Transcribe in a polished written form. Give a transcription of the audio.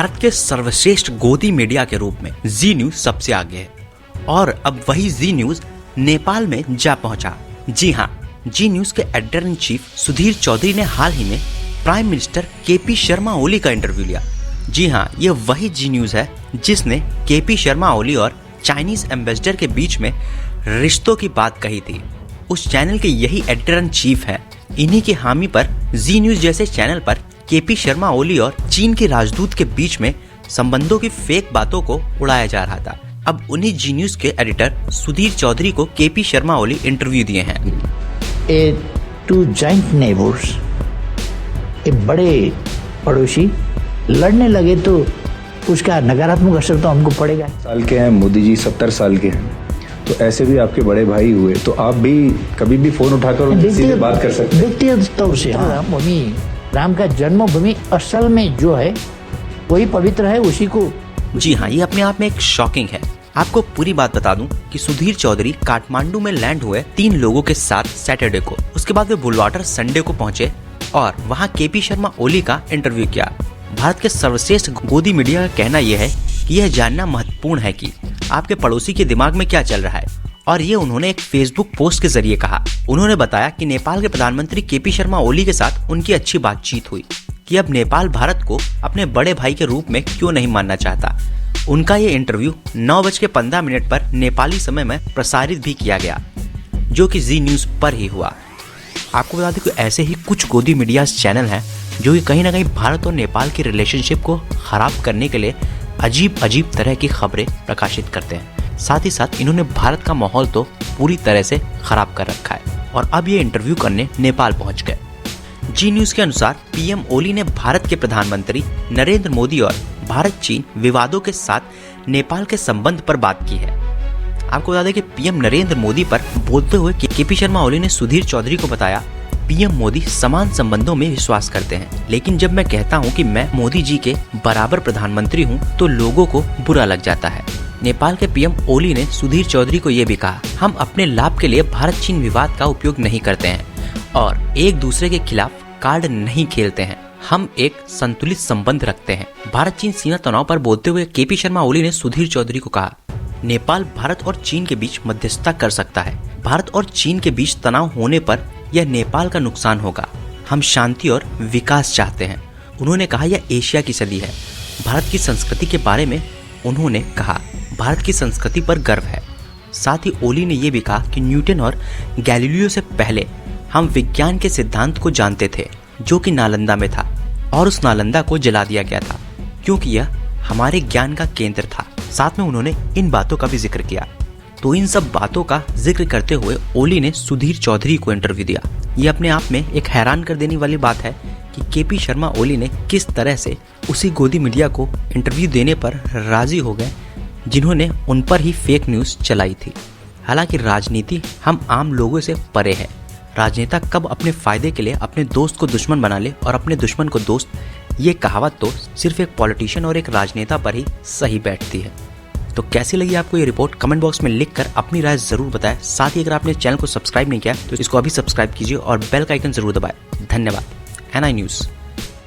भारत के सर्वश्रेष्ठ गोदी मीडिया के रूप में जी न्यूज सबसे आगे है और अब वही जी न्यूज नेपाल में जा पहुंचा। जी हां, जी न्यूज के editor in chief Sudhir Chaudhary ने हाल ही में prime minister KP Sharma Oli का इंटरव्यू लिया। जी हां, ये वही जी न्यूज है जिसने केपी शर्मा ओली और चाइनीज एम्बेसडर के बीच में रिश्तों की बात कही थी। उस चैनल के यही एडिटर इन चीफ है। इन्हीं की हामी पर जी न्यूज जैसे चैनल पर केपी शर्मा ओली और चीन के राजदूत के बीच में संबंधों की फेक बातों को उड़ाया जा रहा था। अब उन्हीं जी न्यूज के एडिटर सुधीर चौधरी को केपी शर्मा ओली इंटरव्यू दिए हैं। टू जॉइंट नेबर्स, बड़े पड़ोसी लड़ने लगे तो उसका नकारात्मक असर तो हमको पड़ेगा। साल के हैं मोदी जी, 70 साल के हैं, तो ऐसे भी आपके बड़े भाई हुए, तो आप भी कभी भी फोन उठाकर उनसे सीधे बात कर सकते हैं। व्यक्तिगत तौर से रामभूमि, राम का जन्मभूमि असल में जो है वही पवित्र है, उसी को। जी हाँ, ये अपने आप में एक शॉकिंग है। आपको पूरी बात बता दूं कि सुधीर चौधरी काठमांडू में लैंड हुए 3 लोगों के साथ सैटरडे को। उसके बाद वे बुलवाटर संडे को पहुंचे और वहां केपी शर्मा ओली का इंटरव्यू किया। भारत के सर्वश्रेष्ठ गोदी मीडिया का कहना यह है कि यह जानना महत्वपूर्ण है कि आपके पड़ोसी के दिमाग में क्या चल रहा है, और ये उन्होंने एक फेसबुक पोस्ट के जरिए कहा। उन्होंने बताया कि नेपाल के प्रधानमंत्री केपी शर्मा ओली के साथ उनकी अच्छी बातचीत हुई कि अब नेपाल भारत को अपने बड़े भाई के रूप में क्यों नहीं मानना चाहता। उनका ये इंटरव्यू 9:15 पर नेपाली समय में प्रसारित भी किया गया, जो कि जी न्यूज पर ही हुआ। आपको बता दें कि ऐसे ही कुछ गोदी मीडिया चैनल हैं जो कि कहीं ना कहीं भारत और नेपाल की रिलेशनशिप को खराब करने के लिए अजीब तरह की खबरें प्रकाशित करते हैं। साथ ही साथ इन्होंने भारत का माहौल तो पूरी तरह से खराब कर रखा है और अब ये इंटरव्यू करने नेपाल पहुंच गए। जी न्यूज के अनुसार पीएम ओली ने भारत के प्रधानमंत्री नरेंद्र मोदी और भारत चीन विवादों के साथ नेपाल के संबंध पर बात की है। आपको बता दें कि पीएम नरेंद्र मोदी पर बोलते हुए केपी शर्मा ओली ने सुधीर चौधरी को बताया, पीएम मोदी समान संबंधों में विश्वास करते हैं, लेकिन जब मैं कहता हूं कि मैं मोदी जी के बराबर प्रधानमंत्री हूं तो लोगों को बुरा लग जाता है। नेपाल के पीएम ओली ने सुधीर चौधरी को यह भी कहा, हम अपने लाभ के लिए भारत चीन विवाद का उपयोग नहीं करते हैं और एक दूसरे के खिलाफ कार्ड नहीं खेलते हैं। हम एक संतुलित संबंध रखते हैं। भारत चीन सीमा तनाव पर बोलते हुए केपी शर्मा ओली ने सुधीर चौधरी को कहा, नेपाल भारत और चीन के बीच मध्यस्थता कर सकता है। भारत और चीन के बीच तनाव होने पर यह नेपाल का नुकसान होगा। हम शांति और विकास चाहते हैं। उन्होंने कहा, यह एशिया की सदी है। भारत की संस्कृति के बारे में उन्होंने कहा, भारत की संस्कृति पर गर्व है। साथ ही ओली ने यह भी कहा कि न्यूटन और गैलीलियो से पहले हम विज्ञान के सिद्धांत को जानते थे, जो कि नालंदा में था, और उस नालंदा को जला दिया गया था क्योंकि यह हमारे ज्ञान का केंद्र था। साथ में उन्होंने इन बातों का भी जिक्र किया। तो इन सब बातों का जिक्र करते हुए ओली ने सुधीर चौधरी को इंटरव्यू दिया। ये अपने आप में एक हैरान कर देने वाली बात है कि केपी शर्मा ओली ने किस तरह से उसी गोदी मीडिया को इंटरव्यू देने पर राजी हो गए जिन्होंने उन पर ही फेक न्यूज़ चलाई थी। हालांकि राजनीति हम आम लोगों से परे है। राजनेता कब अपने फायदे के लिए अपने दोस्त को दुश्मन बना ले और अपने दुश्मन को दोस्त, ये कहावत तो सिर्फ एक पॉलिटिशियन और एक राजनेता पर ही सही बैठती है। तो कैसी लगी आपको ये रिपोर्ट, कमेंट बॉक्स में लिखकर अपनी राय जरूर बताएं। साथ ही अगर आपने चैनल को सब्सक्राइब नहीं किया तो इसको अभी सब्सक्राइब कीजिए और बेल का आइकन जरूर दबाएं। धन्यवाद। NI news.